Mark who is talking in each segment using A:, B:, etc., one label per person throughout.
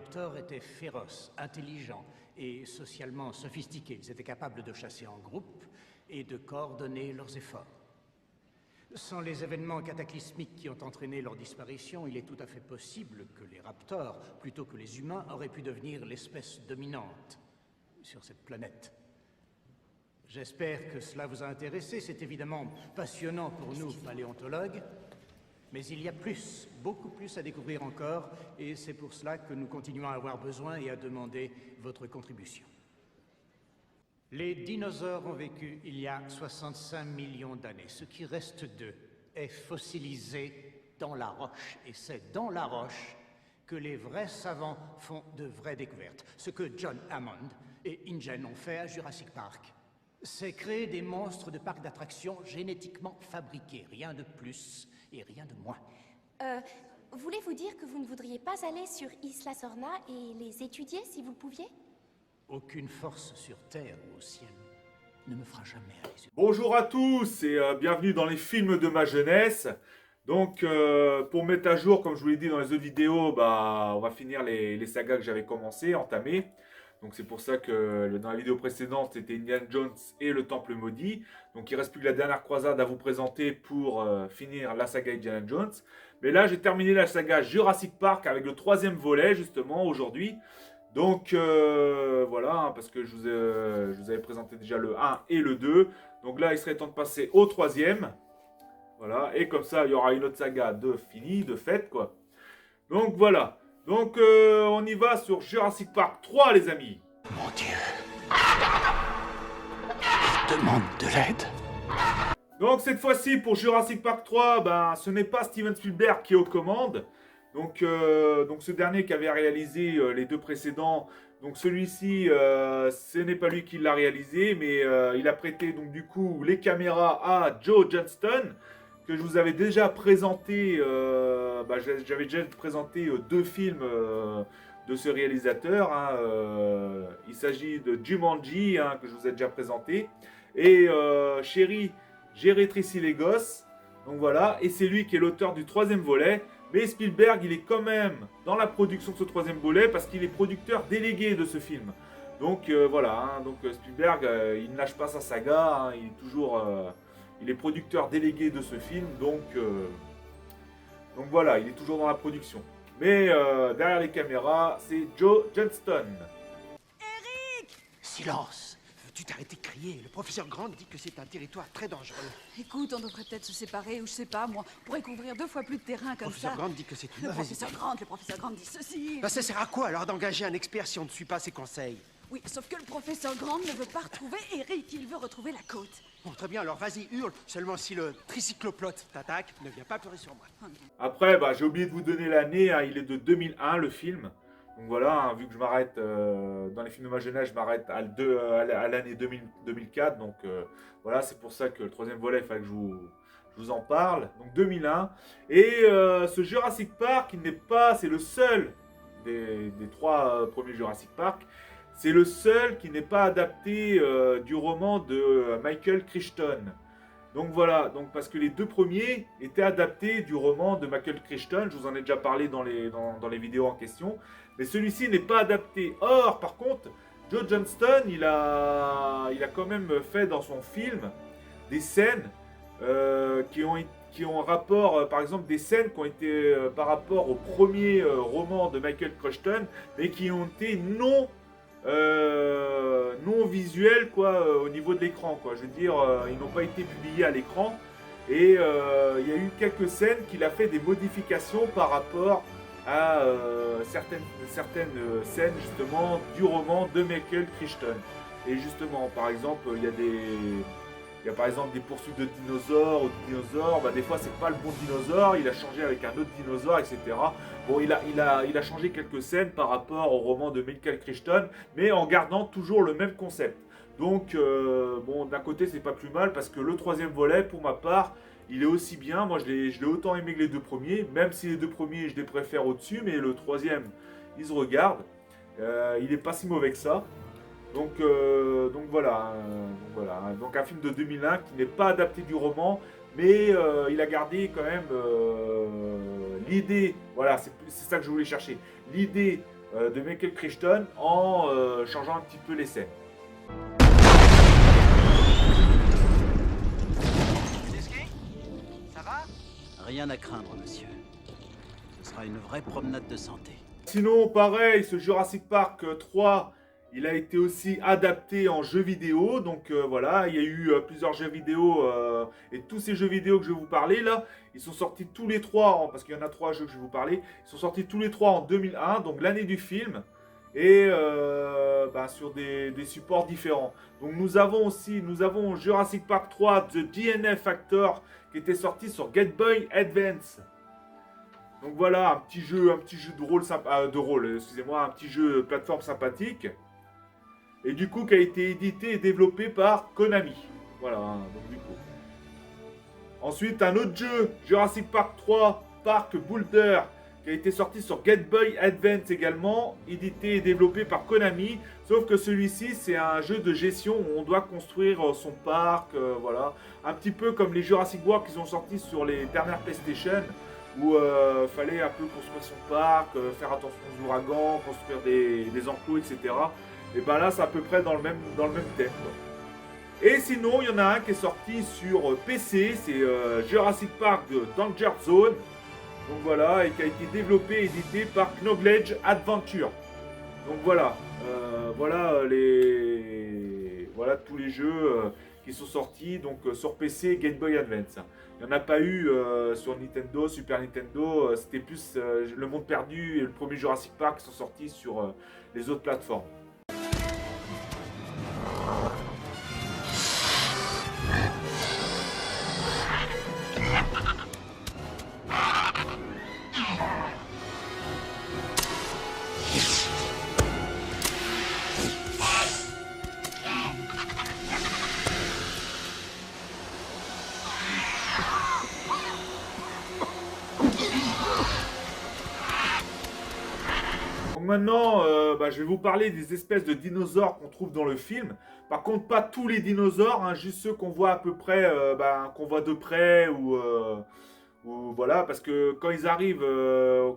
A: raptors étaient féroces, intelligents et socialement sophistiqués. Ils étaient capables de chasser en groupe et de coordonner leurs efforts. Sans les événements cataclysmiques qui ont entraîné leur disparition, il est tout à fait possible que les raptors, plutôt que les humains, auraient pu devenir l'espèce dominante sur cette planète. J'espère que cela vous a intéressé. C'est évidemment passionnant pour nous, paléontologues, mais il y a plus, beaucoup plus à découvrir encore, et c'est pour cela que nous continuons à avoir besoin et à demander votre contribution. Les dinosaures ont vécu il y a 65 millions d'années. Ce qui reste d'eux est fossilisé dans la roche. Et c'est dans la roche que les vrais savants font de vraies découvertes. Ce que John Hammond et InGen ont fait à Jurassic Park, c'est créer des monstres de parcs d'attractions génétiquement fabriqués. Rien de plus et rien de moins.
B: Voulez-vous dire que vous ne voudriez pas aller sur Isla Sorna et les étudier si vous le pouviez?
A: Aucune force sur Terre ou au ciel ne me fera jamais aller sur...
C: Bonjour à tous et bienvenue dans les films de ma jeunesse. Donc pour mettre à jour, comme je vous l'ai dit dans les autres vidéos, on va finir les sagas que j'avais commencé, entamées. Donc c'est pour ça que dans la vidéo précédente, c'était Indiana Jones et le Temple Maudit. Donc il ne reste plus que la dernière croisade à vous présenter pour finir la saga Indiana Jones. Mais là, j'ai terminé la saga Jurassic Park avec le 3e volet, justement, aujourd'hui. Donc voilà, hein, parce que je vous avais présenté déjà le 1 et le 2. Donc là, il serait temps de passer au 3e. Voilà, et comme ça, il y aura une autre saga de fini, de fête, quoi. Donc voilà. Donc on y va sur Jurassic Park 3, les amis.
A: Mon Dieu. Je demande de l'aide.
C: Donc cette fois-ci, pour Jurassic Park 3, ce n'est pas Steven Spielberg qui est aux commandes. Donc ce dernier qui avait réalisé les deux précédents, donc celui-ci, ce n'est pas lui qui l'a réalisé, mais il a prêté donc du coup les caméras à Joe Johnston, que je vous avais déjà présenté, j'avais déjà présenté 2 films de ce réalisateur. Hein, il s'agit de Jumanji, hein, que je vous ai déjà présenté, et Chérie, j'ai rétréci les gosses. Donc voilà, et c'est lui qui est l'auteur du 3e volet. Mais Spielberg, il est quand même dans la production de ce 3e volet parce qu'il est producteur délégué de ce film. Donc voilà, hein, donc Spielberg, il ne lâche pas sa saga, hein, il est toujours, il est producteur délégué de ce film, donc voilà, il est toujours dans la production. Mais derrière les caméras, c'est Joe Johnston.
A: Silence. Veux-tu t'arrêter de crier? Le professeur Grant dit que c'est un territoire très dangereux.
D: Écoute, on devrait peut-être se séparer, ou je sais pas, moi, on pourrait couvrir 2 fois plus de terrain comme
A: Le professeur
D: ça.
A: Grant dit que c'est une
D: Le
A: mauvaise idée.
D: professeur Grant dit ceci.
A: Ça sert à quoi alors d'engager un expert si on ne suit pas ses conseils?
D: Oui, sauf que le professeur Grant ne veut pas retrouver Eric, il veut retrouver la côte.
A: Bon, très bien, alors vas-y, hurle. Seulement si le tricycloplote t'attaque, ne viens pas pleurer sur moi.
C: Après, j'ai oublié de vous donner l'année, hein, il est de 2001 le film. Donc voilà, hein, vu que je m'arrête dans les films de ma jeunesse, je m'arrête à l'année 2004. Donc voilà, c'est pour ça que le 3e volet, il fallait que je vous en parle. Donc 2001. Et ce Jurassic Park, c'est le seul des 3 premiers Jurassic Park. C'est le seul qui n'est pas adapté du roman de Michael Crichton. Donc voilà, donc parce que les 2 premiers étaient adaptés du roman de Michael Crichton. Je vous en ai déjà parlé dans les vidéos en question. Mais celui-ci n'est pas adapté. Or, par contre, Joe Johnston, il a quand même fait dans son film des scènes qui ont rapport, par exemple, des scènes qui ont été par rapport au premier roman de Michael Crichton, mais qui ont été non visuels, quoi, au niveau de l'écran, quoi. Je veux dire, ils n'ont pas été publiés à l'écran. Et il y a eu quelques scènes qu'il a fait des modifications par rapport à certaines scènes justement du roman de Michael Crichton. Et justement, par exemple, il y a par exemple des poursuites de dinosaures ou de dinosaures. Des fois, c'est pas le bon dinosaure, il a changé avec un autre dinosaure, etc. Bon, il a changé quelques scènes par rapport au roman de Michael Crichton, mais en gardant toujours le même concept. Donc, bon, d'un côté, c'est pas plus mal parce que le 3e volet, pour ma part, il est aussi bien. Moi, je l'ai autant aimé que les 2 premiers, même si les 2 premiers, je les préfère au-dessus, mais le 3e, il se regarde. Il est pas si mauvais que ça. Donc voilà. Donc un film de 2001 qui n'est pas adapté du roman, mais il a gardé quand même l'idée. Voilà, c'est ça que je voulais chercher. L'idée de Michael Crichton en changeant un petit peu les scènes.
E: Ça va ? Rien à craindre, monsieur. Ce sera une vraie promenade de santé.
C: Sinon, pareil, ce Jurassic Park 3, il a été aussi adapté en jeu vidéo. Donc voilà, il y a eu plusieurs jeux vidéo. Et tous ces jeux vidéo que je vais vous parler là, ils sont sortis tous les trois, parce qu'il y en a 3 jeux que je vais vous parler. Ils sont sortis tous les 3 en 2001, donc l'année du film. Et sur des supports différents. Donc nous avons Jurassic Park 3 The DNF Factor qui était sorti sur Game Boy Advance. Donc voilà, un petit jeu de rôle un petit jeu plateforme sympathique. Et du coup qui a été édité et développé par Konami. Voilà, donc du coup. Ensuite un autre jeu, Jurassic Park 3 Park Boulder, qui a été sorti sur Game Boy Advance également, édité et développé par Konami. Sauf que celui-ci, c'est un jeu de gestion où on doit construire son parc, voilà. Un petit peu comme les Jurassic World qui sont sortis sur les dernières PlayStation, où fallait un peu construire son parc, faire attention aux ouragans, construire des enclos, etc. Et ben là, c'est à peu près dans le même thème, quoi. Et sinon, il y en a un qui est sorti sur PC, c'est Jurassic Park Danger Zone. Donc voilà, et qui a été développé et édité par Knowledge Adventure. Donc voilà, voilà tous les jeux qui sont sortis donc sur PC et Game Boy Advance. Il n'y en a pas eu sur Nintendo, Super Nintendo, c'était plus Le Monde Perdu et le premier Jurassic Park qui sont sortis sur les autres plateformes. Maintenant, je vais vous parler des espèces de dinosaures qu'on trouve dans le film. Par contre, pas tous les dinosaures, hein, juste ceux qu'on voit à peu près, qu'on voit de près ou voilà, parce que quand ils arrivent,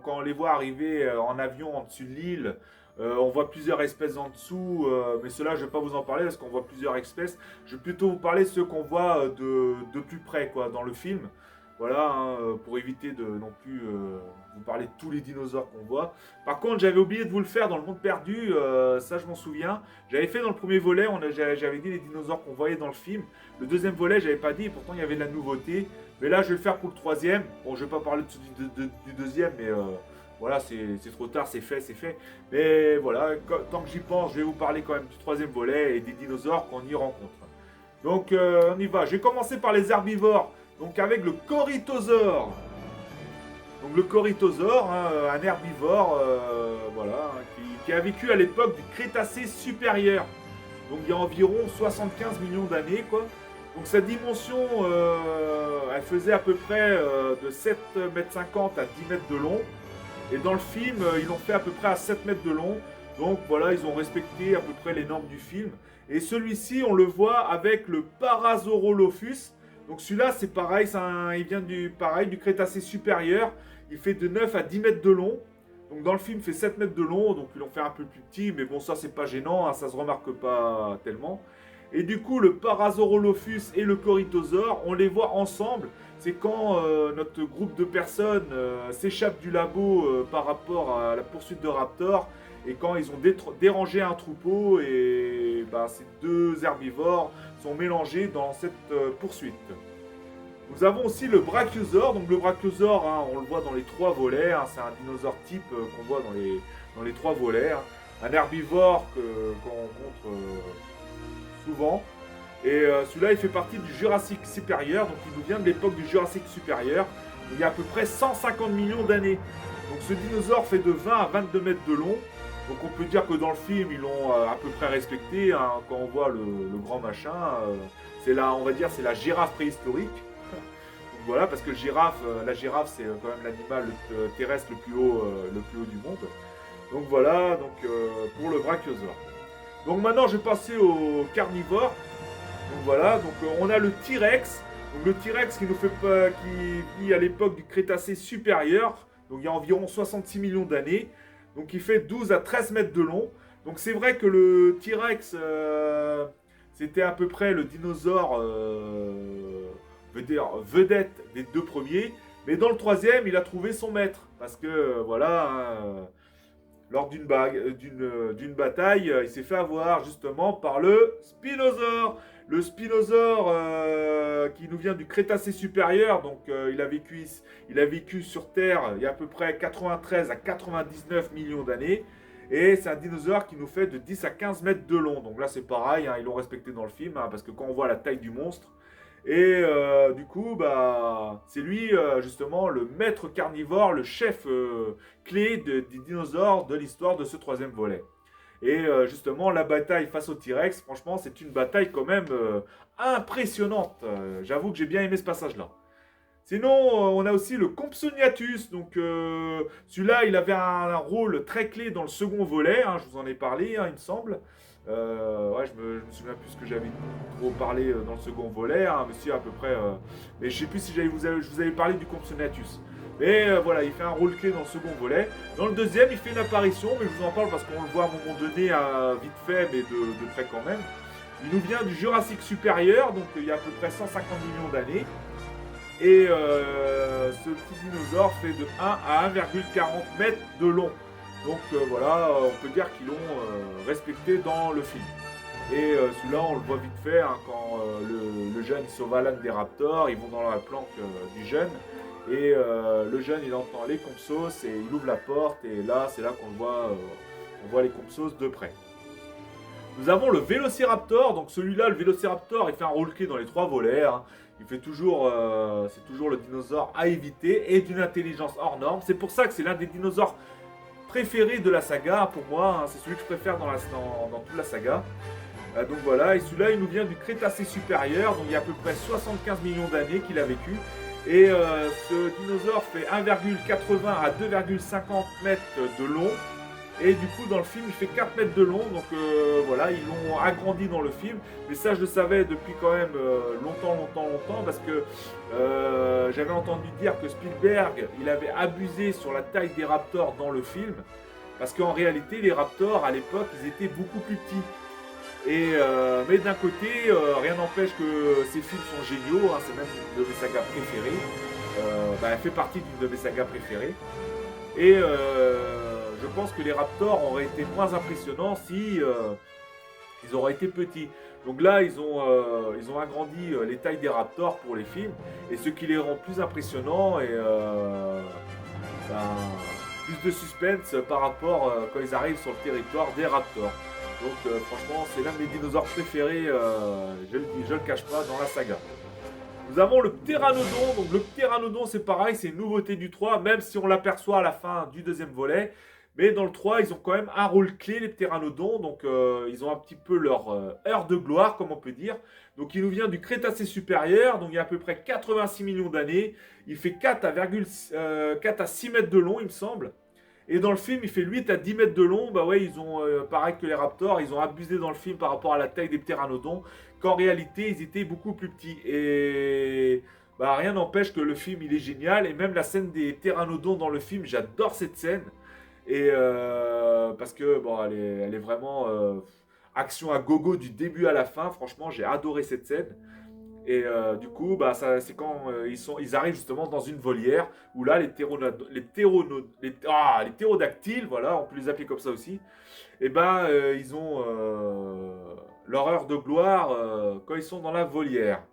C: quand on les voit arriver en avion en dessus de l'île, on voit plusieurs espèces en dessous, mais ceux-là, je ne vais pas vous en parler parce qu'on voit plusieurs espèces. Je vais plutôt vous parler de ceux qu'on voit de plus près, quoi, dans le film. Voilà, hein, pour éviter de non plus vous parler de tous les dinosaures qu'on voit. Par contre, j'avais oublié de vous le faire dans Le Monde Perdu, ça je m'en souviens. J'avais fait dans le premier volet, j'avais dit les dinosaures qu'on voyait dans le film. Le deuxième volet, j'avais pas dit, et pourtant il y avait de la nouveauté. Mais là, je vais le faire pour le troisième. Bon, je vais pas parler du deuxième, mais voilà, c'est trop tard, c'est fait. Mais voilà, tant que j'y pense, je vais vous parler quand même du troisième volet et des dinosaures qu'on y rencontre. Donc, on y va. Je vais commencer par les herbivores. Donc avec le Corythosaure. Donc le Corythosaure, hein, un herbivore voilà, hein, qui a vécu à l'époque du Crétacé supérieur. Donc il y a environ 75 millions d'années, quoi. Donc sa dimension, elle faisait à peu près de 7,50 m à 10 mètres de long. Et dans le film, ils l'ont fait à peu près à 7 mètres de long. Donc voilà, ils ont respecté à peu près les normes du film. Et celui-ci, on le voit avec le Parasaurolophus. Donc celui-là, c'est pareil, il vient du Crétacé supérieur. Il fait de 9 à 10 mètres de long. Donc dans le film, il fait 7 mètres de long. Donc ils l'ont fait un peu plus petit. Mais bon, ça, c'est pas gênant. Hein, ça se remarque pas tellement. Et du coup, le Parasaurolophus et le Corythosaure, on les voit ensemble. C'est quand notre groupe de personnes s'échappe du labo par rapport à la poursuite de Raptor. Et quand ils ont dérangé un troupeau, et ces deux herbivores sont mélangés dans cette poursuite. Nous avons aussi le Brachiosaure. Donc le Brachiosaure, hein, on le voit dans les 3 volets. Hein, c'est un dinosaure type qu'on voit dans les 3 volets. Hein. Un herbivore qu'on rencontre souvent. Et celui-là, il fait partie du Jurassique supérieur. Donc il nous vient de l'époque du Jurassique supérieur. Il y a à peu près 150 millions d'années. Donc ce dinosaure fait de 20 à 22 mètres de long. Donc on peut dire que dans le film, ils l'ont à peu près respecté. Hein, quand on voit le grand machin, on va dire c'est la girafe préhistorique. Donc voilà, parce que la girafe c'est quand même l'animal terrestre le plus haut du monde. Donc voilà, pour le Brachiosaure. Donc maintenant je vais passer au carnivore. Donc voilà, on a le T-Rex. Donc le T-Rex qui vit à l'époque du Crétacé supérieur. Donc il y a environ 66 millions d'années. Donc il fait 12 à 13 mètres de long. Donc c'est vrai que le T-Rex, c'était à peu près le dinosaure vedette des deux premiers. Mais dans le troisième, il a trouvé son maître. Parce que voilà, hein, lors d'une bataille, il s'est fait avoir justement par le Spinosaure. Le Spinosaure qui nous vient du Crétacé supérieur, donc il a vécu sur Terre il y a à peu près 93 à 99 millions d'années. Et c'est un dinosaure qui nous fait de 10 à 15 mètres de long. Donc là c'est pareil, hein, ils l'ont respecté dans le film, hein, parce que quand on voit la taille du monstre, et du coup, bah, c'est lui justement le maître carnivore, le chef clé des dinosaures de l'histoire de ce troisième volet. Et justement, la bataille face au T-Rex, franchement, c'est une bataille quand même impressionnante. J'avoue que j'ai bien aimé ce passage-là. Sinon, on a aussi le Compsognathus. Donc, celui-là, il avait un rôle très clé dans le second volet. Hein, je vous en ai parlé, hein, il me semble. Ouais, je me souviens plus ce que j'avais trop parlé dans le second volet. Hein, monsieur, à peu près. Mais je sais plus si je vous avais parlé du Compsognathus. Mais voilà, il fait un rôle clé dans le second volet. Dans le deuxième, il fait une apparition, mais je vous en parle parce qu'on le voit à un moment donné, vite fait, mais de près quand même. Il nous vient du Jurassique supérieur, donc il y a à peu près 150 millions d'années. Et ce petit dinosaure fait de 1 à 1,40 mètres de long. Donc voilà, on peut dire qu'ils l'ont respecté dans le film. Et celui-là, on le voit vite fait, hein, quand le jeune il sauve Alan des raptors, ils vont dans la planque du jeune. Et le jeune, il entend les Compsos et il ouvre la porte. Et là, c'est là qu'on voit, on voit les Compsos de près. Nous avons le Vélociraptor. Donc celui-là, le Vélociraptor, il fait un rôle clé dans les 3 volets. Hein. Il fait toujours, c'est toujours le dinosaure à éviter et d'une intelligence hors norme. C'est pour ça que c'est l'un des dinosaures préférés de la saga pour moi. Hein. C'est celui que je préfère dans toute la saga. Donc voilà, et celui-là, il nous vient du Crétacé supérieur. Donc il y a à peu près 75 millions d'années qu'il a vécu. Et ce dinosaure fait 1,80 à 2,50 mètres de long. Et du coup, dans le film, il fait 4 mètres de long. Donc voilà, ils l'ont agrandi dans le film. Mais ça, je le savais depuis quand même longtemps. Parce que j'avais entendu dire que Spielberg, il avait abusé sur la taille des raptors dans le film. Parce qu'en réalité, les raptors, à l'époque, ils étaient beaucoup plus petits. Et, mais d'un côté, rien n'empêche que ces films sont géniaux, hein, c'est même une de mes sagas préférées. Elle fait partie d'une de mes sagas préférées. Et je pense que les Raptors auraient été moins impressionnants si ils auraient été petits. Donc là, ils ont agrandi les tailles des Raptors pour les films. Et ce qui les rend plus impressionnants et plus de suspense par rapport quand ils arrivent sur le territoire des Raptors. Donc franchement, c'est l'un de mes dinosaures préférés, je le cache pas, dans la saga. Nous avons le Pteranodon. Donc le Pteranodon, c'est pareil, c'est une nouveauté du 3, même si on l'aperçoit à la fin du deuxième volet. Mais dans le 3, ils ont quand même un rôle clé, les Pteranodons. Donc ils ont un petit peu leur heure de gloire, comme on peut dire. Donc il nous vient du Crétacé supérieur, donc il y a à peu près 86 millions d'années. Il fait 4 à 6 mètres de long, il me semble. Et dans le film, il fait 8 à 10 mètres de long. Bah ouais, ils ont, pareil que les Raptors, ils ont abusé dans le film par rapport à la taille des Pteranodons, qu'en réalité, ils étaient beaucoup plus petits. Et bah, rien n'empêche que le film, il est génial. Et même la scène des Pteranodons dans le film, j'adore cette scène. Et parce que, bon, elle est vraiment action à gogo du début à la fin. Franchement, j'ai adoré cette scène. Et du coup, bah, c'est quand ils arrivent justement dans une volière où là, les ptérodactyles, voilà, on peut les appeler comme ça aussi, et ben ils ont leur heure de gloire quand ils sont dans la volière.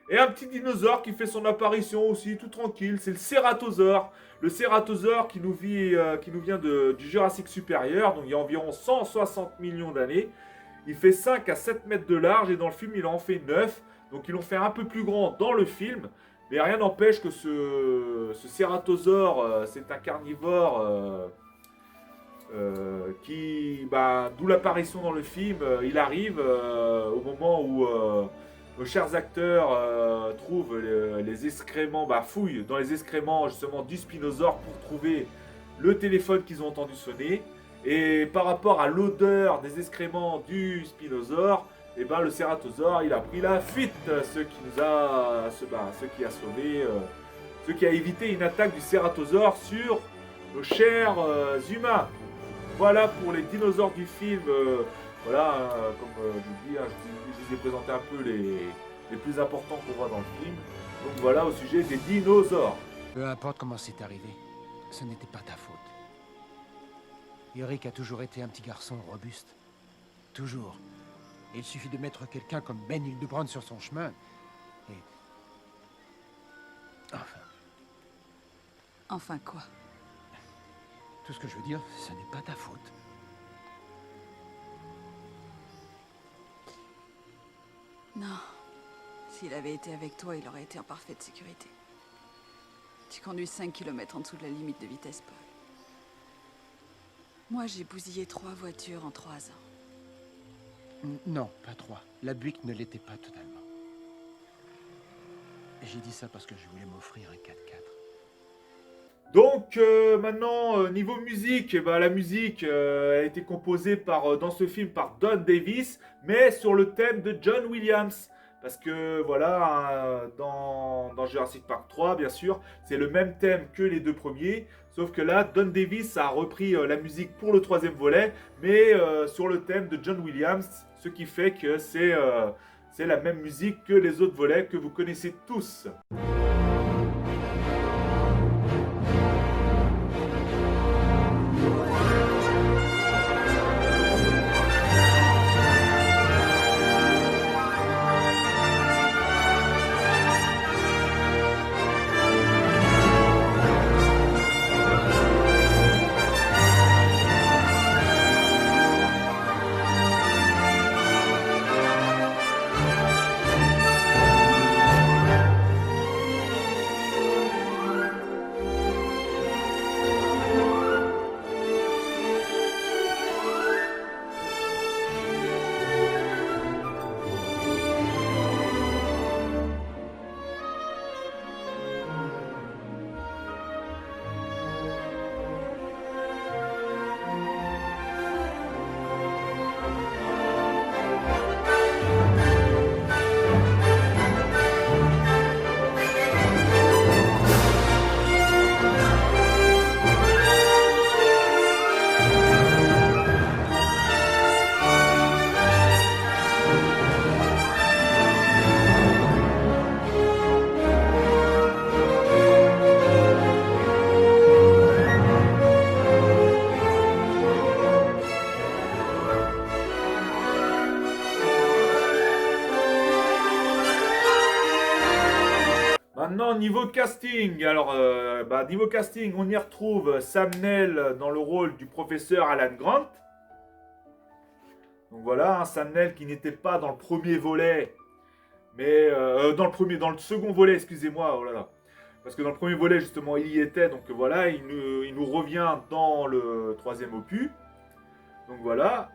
C: Et un petit dinosaure qui fait son apparition aussi, tout tranquille, c'est le Cératosaure. Le Cératosaure qui nous vient du Jurassique supérieur, donc il y a environ 160 millions d'années. Il fait 5 à 7 mètres de large et dans le film, il en fait 9. Donc ils l'ont fait un peu plus grand dans le film, mais rien n'empêche que ce Cératosaure, c'est un carnivore d'où l'apparition dans le film, il arrive au moment où nos chers acteurs trouvent les excréments, fouillent dans les excréments justement du Spinosaure pour trouver le téléphone qu'ils ont entendu sonner. Et par rapport à l'odeur des excréments du Spinosaure, et le Cératosaure, il a pris la fuite, ce qui a évité une attaque du Cératosaure sur nos chers humains. Voilà pour les dinosaures du film. Voilà, comme je vous dis, je vous ai présenté un peu les plus importants qu'on voit dans le film. Donc voilà au sujet des dinosaures.
F: Peu importe comment c'est arrivé, ce n'était pas ta faute. Eric a toujours été un petit garçon robuste. Toujours. Et il suffit de mettre quelqu'un comme Ben Hildebrand sur son chemin. Et... Enfin,
D: Enfin quoi?
F: tout ce que je veux dire, ce n'est pas ta faute.
D: Non. S'il avait été avec toi, il aurait été en parfaite sécurité. Tu conduis 5 km en dessous de la limite de vitesse, Paul. Moi, j'ai bousillé 3 voitures en 3 ans.
F: Non, pas 3. La Buick ne l'était pas totalement. J'ai dit ça parce que je voulais m'offrir un 4x4.
C: Donc maintenant, niveau musique, eh ben, la musique a été composée dans ce film par Don Davis, mais sur le thème de John Williams. Parce que voilà, dans Jurassic Park 3, bien sûr, c'est le même thème que les 2 premiers. Sauf que là, Don Davis a repris la musique pour le 3e volet, mais sur le thème de John Williams, ce qui fait que c'est la même musique que les autres volets que vous connaissez tous. Maintenant, niveau casting, alors niveau casting, on y retrouve Sam Neill dans le rôle du professeur Alan Grant. Donc voilà, Sam Neill qui n'était pas dans le premier volet, mais dans le second volet, excusez-moi, oh là là. Parce que dans le premier volet, justement, il y était, donc voilà, il nous revient dans le 3e opus. Donc voilà.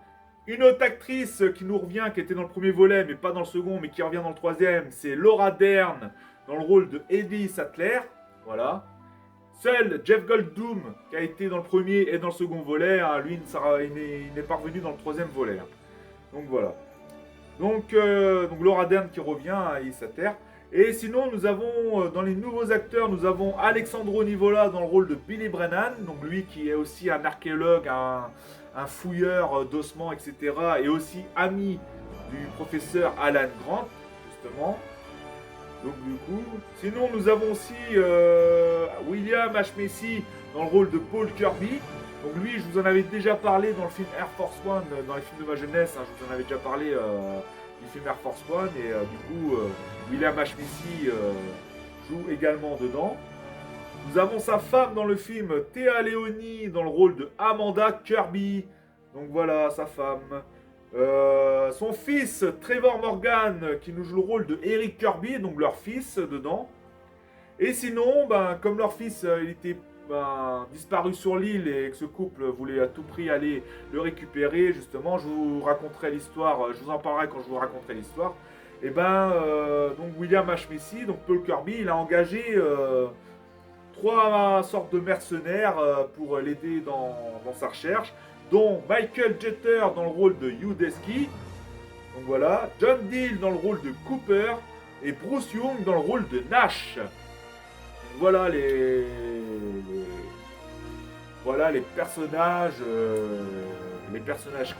C: Une autre actrice qui nous revient, qui était dans le premier volet, mais pas dans le second, mais qui revient dans le 3e, c'est Laura Dern, dans le rôle de Eddie Sattler. Voilà. Seul Jeff Goldblum, qui a été dans le premier et dans le second volet, hein, lui, il n'est pas revenu dans le 3e volet. Hein. Donc voilà. Donc Laura Dern qui revient à Eddie Sattler. Et sinon, nous avons, dans les nouveaux acteurs, nous avons Alexandro Nivola dans le rôle de Billy Brennan. Donc lui qui est aussi un archéologue, un fouilleur d'ossements, etc. Et aussi ami du professeur Alan Grant, justement. Donc du coup, sinon nous avons aussi William H. Macy dans le rôle de Paul Kirby. Donc lui, je vous en avais déjà parlé dans le film Air Force One, dans les films de ma jeunesse. Hein, je vous en avais déjà parlé du film Air Force One. Et du coup, William H. Macy joue également dedans. Nous avons sa femme dans le film, Thea Leoni, dans le rôle de Amanda Kirby. Donc voilà, sa femme. Son fils, Trevor Morgan, qui nous joue le rôle de Eric Kirby, donc leur fils dedans. Et sinon, comme leur fils, il était disparu sur l'île et que ce couple voulait à tout prix aller le récupérer, justement, je vous raconterai l'histoire, je vous en parlerai quand je vous raconterai l'histoire. Et donc William H. Macy, donc Paul Kirby, il a engagé 3 sortes de mercenaires pour l'aider dans sa recherche, dont Michael Jeter dans le rôle de Udesky, donc voilà, John Deal dans le rôle de Cooper et Bruce Young dans le rôle de Nash. Donc voilà voilà les personnages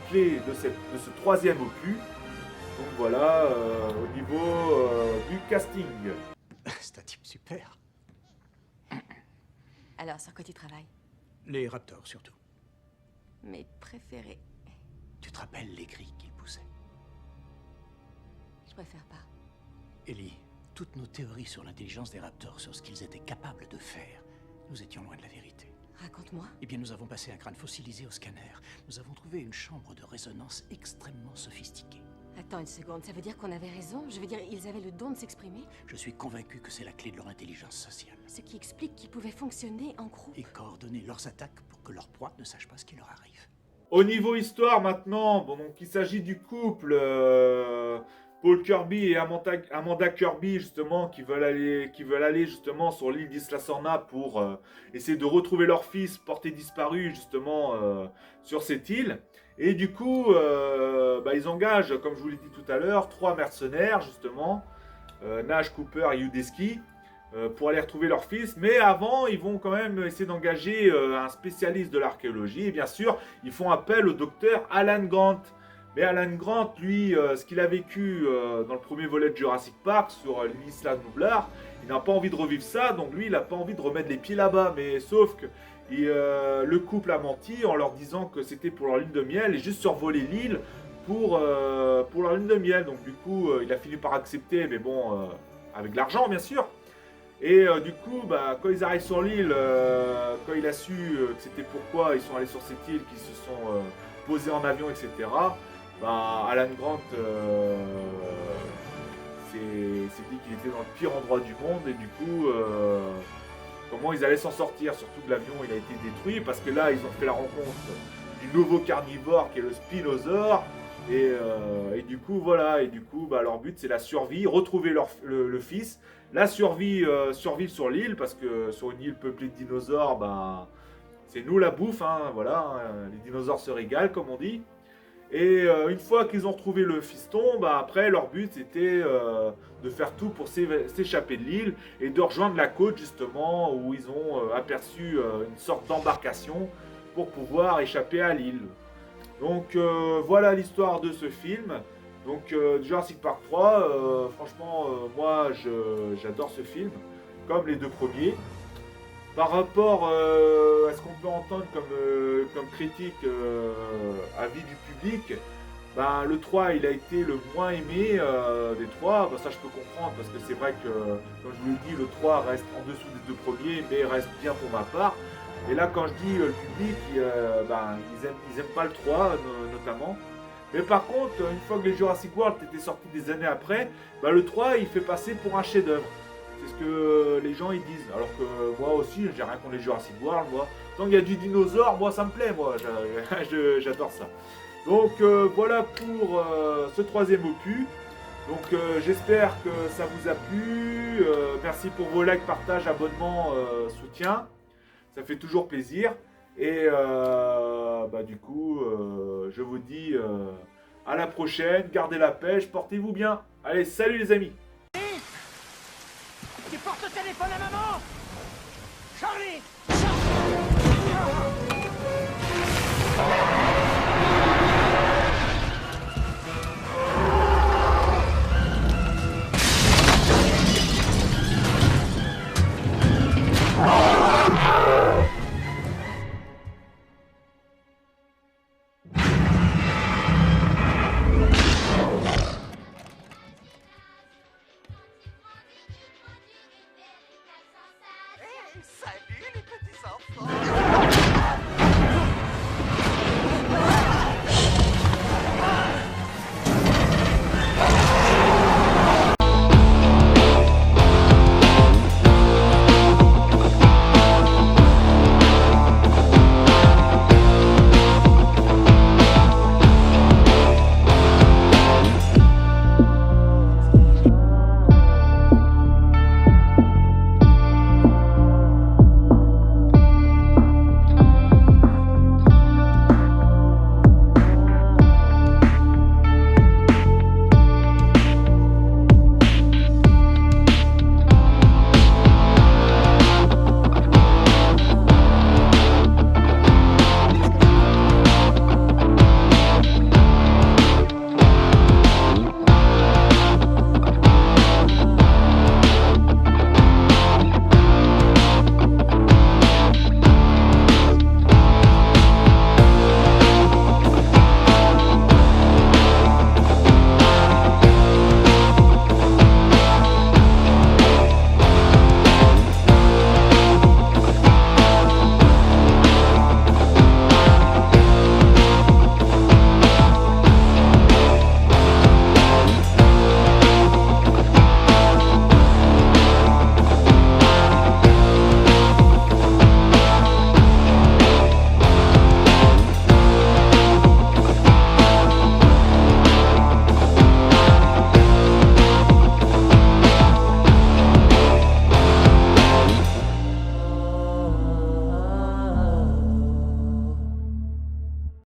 C: clés de ce troisième opus. Donc voilà, au niveau du casting.
A: C'est un type super.
B: Alors, sur quoi tu travailles?
A: Les Raptors, surtout.
B: Mes préférés.
A: Tu te rappelles les cris qu'ils poussaient?
B: Je préfère pas.
A: Ellie, toutes nos théories sur l'intelligence des Raptors, sur ce qu'ils étaient capables de faire, nous étions loin de la vérité.
B: Raconte-moi.
A: Eh bien, nous avons passé un crâne fossilisé au scanner. Nous avons trouvé une chambre de résonance extrêmement sophistiquée.
B: Attends une seconde, ça veut dire qu'on avait raison? Je veux dire, ils avaient le don de s'exprimer?
A: Je suis convaincu que c'est la clé de leur intelligence sociale.
B: Ce qui explique qu'ils pouvaient fonctionner en groupe.
A: Et coordonner leurs attaques pour que leur proie ne sache pas ce qui leur arrive.
C: Au niveau histoire maintenant, bon, donc il s'agit du couple Paul Kirby et Amanda Kirby justement qui veulent aller justement sur l'île d'Isla Sorna pour essayer de retrouver leur fils porté disparu justement sur cette île. Et du coup, ils engagent, comme je vous l'ai dit tout à l'heure, 3 mercenaires justement, Nash, Cooper et Udesky, pour aller retrouver leur fils. Mais avant, ils vont quand même essayer d'engager un spécialiste de l'archéologie. Et bien sûr, ils font appel au docteur Alan Grant. Mais Alan Grant, lui, ce qu'il a vécu dans le premier volet de Jurassic Park sur l'Isla Nublar, il n'a pas envie de revivre ça. Donc lui, il n'a pas envie de remettre les pieds là-bas. Mais sauf que le couple a menti en leur disant que c'était pour leur lune de miel et juste survoler l'île pour leur lune de miel. Donc du coup, il a fini par accepter, mais bon, avec de l'argent bien sûr. Et du coup, quand ils arrivent sur l'île, quand il a su que c'était pourquoi ils sont allés sur cette île, qu'ils se sont posés en avion, etc., Alan Grant s'est dit qu'il était dans le pire endroit du monde et du coup, comment ils allaient s'en sortir, surtout que l'avion il a été détruit parce que là, ils ont fait la rencontre du nouveau carnivore qui est le Spinosaure. Et du coup, voilà, leur but c'est la survie, retrouver le fils, la survivre sur l'île, parce que sur une île peuplée de dinosaures, c'est nous la bouffe, hein, voilà, les dinosaures se régalent, comme on dit. Et une fois qu'ils ont retrouvé le fiston, après leur but c'était de faire tout pour s'échapper de l'île et de rejoindre la côte justement où ils ont aperçu une sorte d'embarcation pour pouvoir échapper à l'île. Donc voilà l'histoire de ce film. Donc Jurassic Park 3, franchement moi j'adore ce film, comme les 2 premiers. Par rapport à ce qu'on peut entendre comme critique avis du public, le 3 il a été le moins aimé des 3, ça je peux comprendre parce que c'est vrai que comme je vous l'ai dit, le 3 reste en dessous des 2 premiers mais reste bien pour ma part. Et là, quand je dis le public, ils aiment pas le 3, notamment. Mais par contre, une fois que les Jurassic World étaient sortis des années après, le 3, il fait passer pour un chef-d'œuvre. C'est ce que les gens ils disent. Alors que moi aussi, j'ai rien contre les Jurassic World, moi. Tant qu'il y a du dinosaure, moi ça me plaît, moi. J'adore ça. Donc voilà pour ce 3e opus. Donc j'espère que ça vous a plu. Merci pour vos likes, partages, abonnements, soutien. Ça fait toujours plaisir. Et du coup, je vous dis à la prochaine. Gardez la pêche, portez-vous bien. Allez, salut les amis.
A: Tu portes le téléphone à maman! Charlie! Charlie!